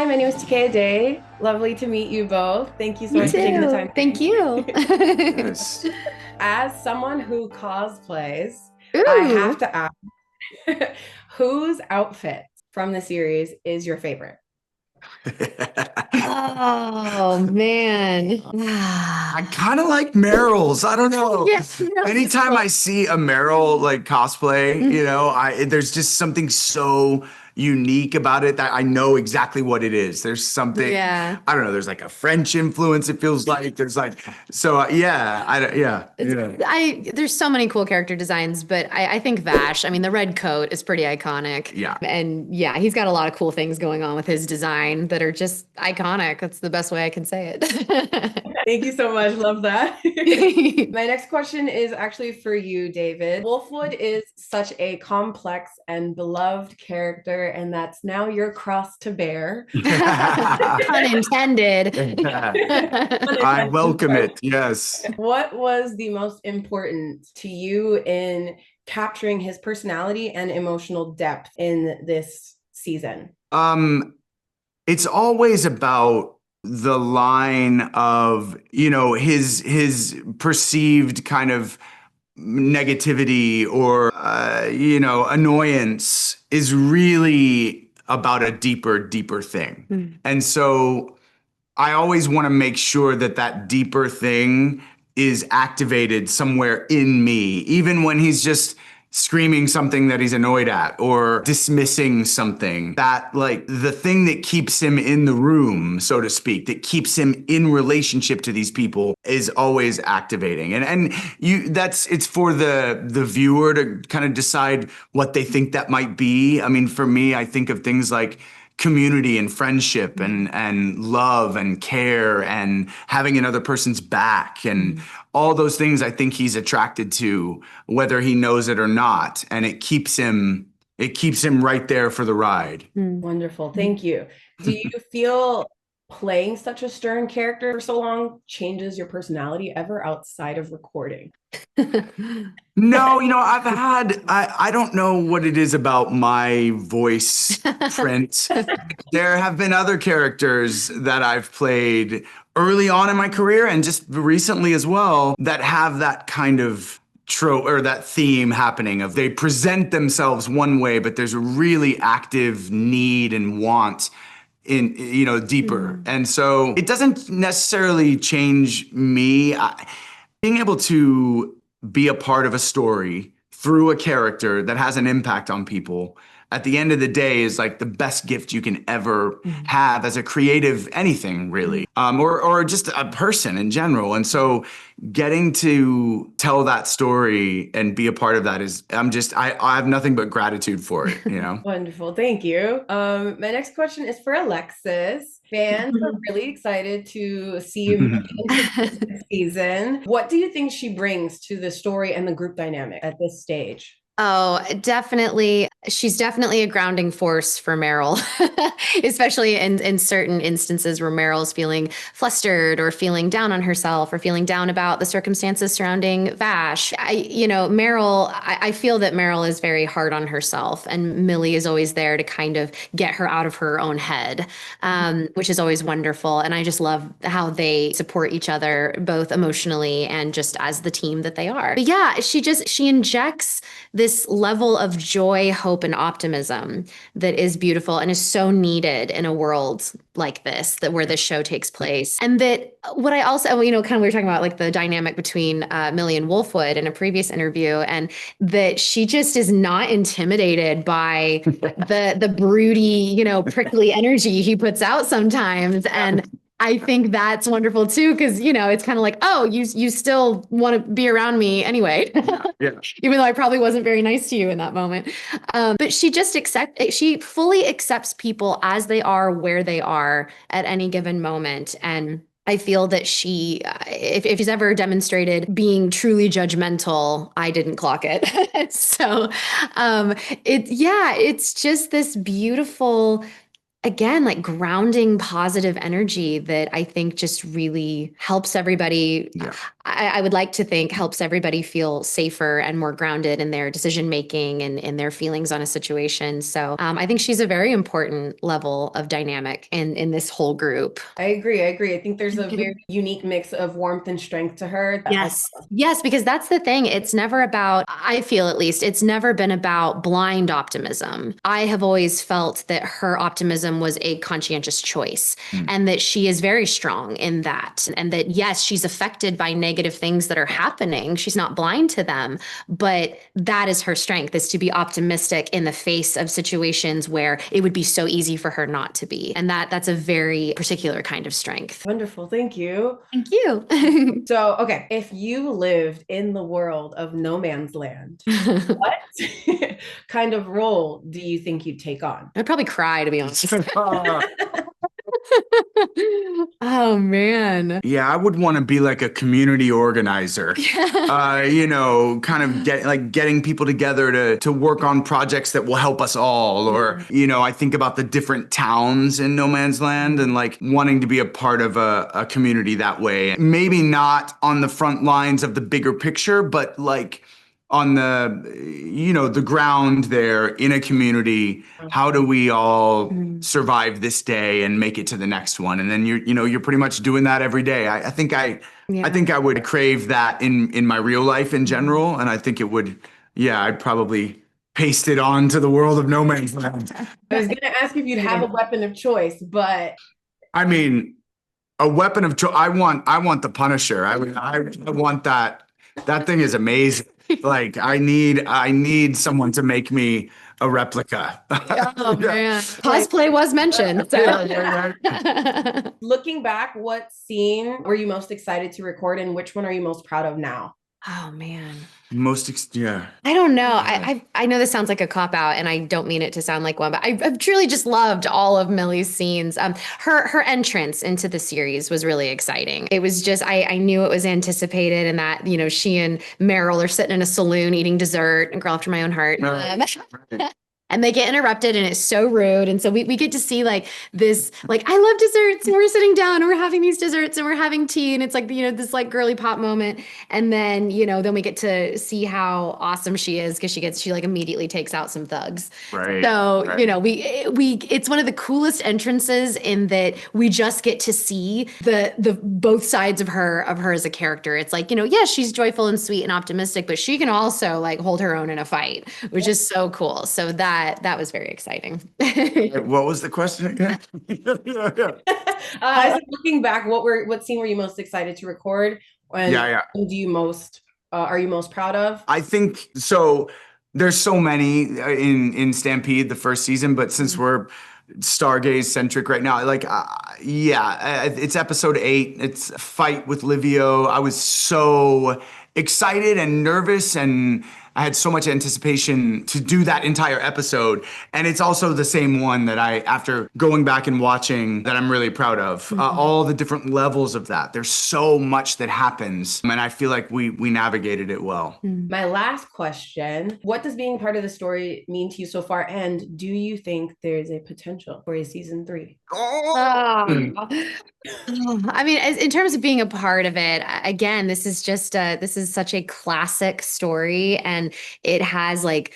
my name is Takea Day. Lovely to meet you both. Thank you so You much for taking the too. time. Thank you. Yes. As someone who cosplays, I have Ooh. to ask whose outfit from the series is your favorite? Oh man. I kind of like Meryl's. I don't know. Yeah, no. Anytime I see a Meryl like cosplay, Mhm. there's just something so unique about it that I know exactly what it is. There's something, Yeah. I don't know, there's like a French influence, it feels like. There's like, so yeah, There's so many cool character designs, but I think Vash, I mean, the red coat is pretty iconic. Yeah. And yeah, he's got a lot of cool things going on with his design that are just iconic. That's the best way I can say it. Thank you so much. Love that. My next question is actually for you, David. Wolfwood is such a complex and beloved character, and that's now your cross to bear. Pun intended. I welcome it. Yes. What was the most important to you in capturing his personality and emotional depth in this season? It's always about the line of, his perceived kind of negativity or, annoyance is really about a deeper thing. Mm. And so I always want to make sure that that deeper thing is activated somewhere in me, even when he's just screaming something that he's annoyed at or dismissing something, that like the thing that keeps him in the room, so to speak, that keeps him in relationship to these people is always activating. And it's for the viewer to kind of decide what they think that might be. I mean, for me, I think of things like community and friendship and love and care and having another person's back and all those things I think he's attracted to, whether he knows it or not. And it keeps him right there for the ride. Wonderful. Thank you. Do you feel playing such a stern character for so long changes your personality ever outside of recording? No, I don't know what it is about my voice print. There have been other characters that I've played early on in my career and just recently as well that have that kind of trope or that theme happening of they present themselves one way, but there's a really active need and want in, deeper. And so it doesn't necessarily change me. Being able to be a part of a story through a character that has an impact on people at the end of the day is like the best gift you can ever have as a creative anything really, or just a person in general. And so getting to tell that story and be a part of that is I have nothing but gratitude for it, Wonderful. Thank you. My next question is for Alexis. Fans are really excited to see you this season. What do you think she brings to the story and the group dynamic at this stage? Oh, definitely. She's definitely a grounding force for Meryl, especially in certain instances where Meryl's feeling flustered or feeling down on herself or feeling down about the circumstances surrounding Vash. I feel that Meryl is very hard on herself, and Millie is always there to kind of get her out of her own head, which is always wonderful. And I just love how they support each other, both emotionally and just as the team that they are. But yeah, she injects this level of joy, hope, and optimism that is beautiful and is so needed in a world like this, that where this show takes place. And that what I also, kind of we were talking about like the dynamic between Millie and Wolfwood in a previous interview, and that she just is not intimidated by the broody, prickly energy he puts out sometimes. And I think that's wonderful too, because it's kind of like, oh, you still want to be around me anyway, Yeah. even though I probably wasn't very nice to you in that moment. But she fully accepts people as they are, where they are at any given moment. And I feel that if she's ever demonstrated being truly judgmental, I didn't clock it. So, it's just this beautiful, again, like grounding positive energy that I think just really helps everybody. Yeah. I would like to think helps everybody feel safer and more grounded in their decision making and in their feelings on a situation. So I think she's a very important level of dynamic in this whole group. I agree. I think there's a very unique mix of warmth and strength to her. Yes. Yes, because that's the thing. It's never about, I feel at least, it's never been about blind optimism. I have always felt that her optimism was a conscientious choice and that she is very strong in that. And that, yes, she's affected by negative things that are happening. She's not blind to them, but that is her strength, is to be optimistic in the face of situations where it would be so easy for her not to be. And that's a very particular kind of strength. Wonderful. Thank you. Thank you. So, okay, if you lived in the world of no man's land, what kind of role do you think you'd take on? I'd probably cry, to be honest. Oh man. Yeah, I would want to be like a community organizer. You know, kind of getting people together to work on projects that will help us all. Or, you know, I think about the different towns in no man's land and like wanting to be a part of a community that way. Maybe not on the front lines of the bigger picture, but like on the ground there in a community. How do we all survive this day and make it to the next one? And then you're pretty much doing that every day. I think I would crave that in my real life in general. And I think it would, I'd probably paste it on to the world of no man's land. I was going to ask if you'd have a weapon of choice, but I mean, a weapon of choice. I want the Punisher. I want that. That thing is amazing. Like I need someone to make me a replica. Oh man, cosplay was mentioned. So. Looking back, what scene were you most excited to record, and which one are you most proud of now? Oh man. I don't know. I know this sounds like a cop out, and I don't mean it to sound like one, but I've truly just loved all of Millie's scenes. Her entrance into the series was really exciting. It was just I knew it was anticipated, and that she and Meryl are sitting in a saloon eating dessert, and girl after my own heart. And they get interrupted and it's so rude. And so we get to see like this, like, I love desserts and we're sitting down and we're having these desserts and we're having tea. And it's like, this like girly pop moment. And then, then we get to see how awesome she is because she like immediately takes out some thugs. Right. So, it's one of the coolest entrances in that we just get to see the both sides of her as a character. It's like, yes, she's joyful and sweet and optimistic, but she can also like hold her own in a fight, which is so cool. So that was very exciting. What was the question again? So looking back, what scene were you most excited to record? And do you are you most proud of? I think so. There's so many in Stampede, the first season, but since we're Stargaze centric right now, like it's episode 8. It's a fight with Livio. I was so excited and nervous, and I had so much anticipation to do that entire episode. And it's also the same one that after going back and watching, that I'm really proud of. All the different levels of that. There's so much that happens, and I feel like we navigated it well. My last question, what does being part of the story mean to you so far? And do you think there's a potential for a season 3? I mean, in terms of being a part of it, again, this is such a classic story, and it has like,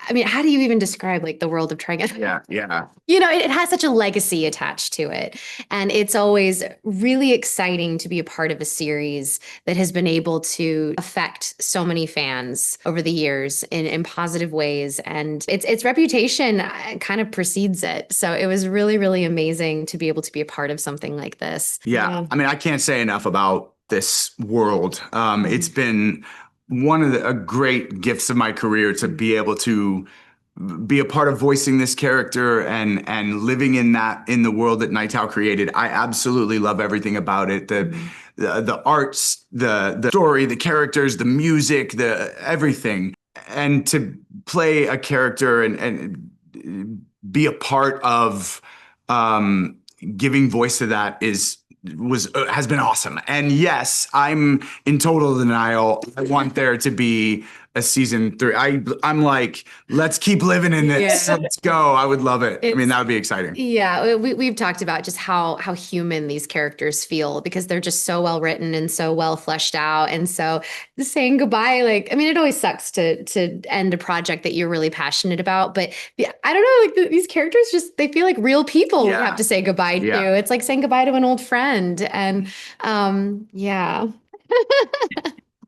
I mean, how do you even describe like the world of TRIGUN? Yeah. It has such a legacy attached to it. And it's always really exciting to be a part of a series that has been able to affect so many fans over the years in positive ways. And its reputation kind of precedes it. So it was really, really amazing to be able to be a part of something like this. Yeah. I mean, I can't say enough about this world. It's been one of the great gifts of my career to be able to be a part of voicing this character and living in the world that Night Owl created. I absolutely love everything about it. The arts, the story, the characters, the music, the everything. And to play a character and be a part of giving voice to that has been awesome. And yes, I'm in total denial. I want there to be a season 3. I'm like, let's keep living in this. Yeah. Let's go. I would love it. I mean, that would be exciting. Yeah, we've talked about just how human these characters feel because they're just so well written and so well fleshed out. And so saying goodbye, like, I mean, it always sucks to end a project that you're really passionate about. But I don't know, like these characters just, they feel like real people we have to say goodbye to. It's like saying goodbye to an old friend. And yeah.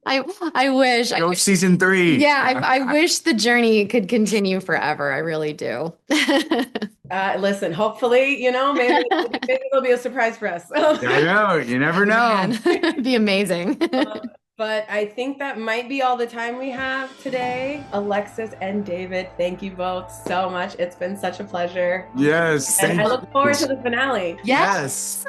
I wish. Go season 3. Yeah, I wish the journey could continue forever. I really do. Listen, hopefully, maybe it'll be a surprise for us. I know. You never know. It'd be amazing. But I think that might be all the time we have today. Alexis and David, thank you both so much. It's been such a pleasure. Yes. And I look forward to the finale. Yes.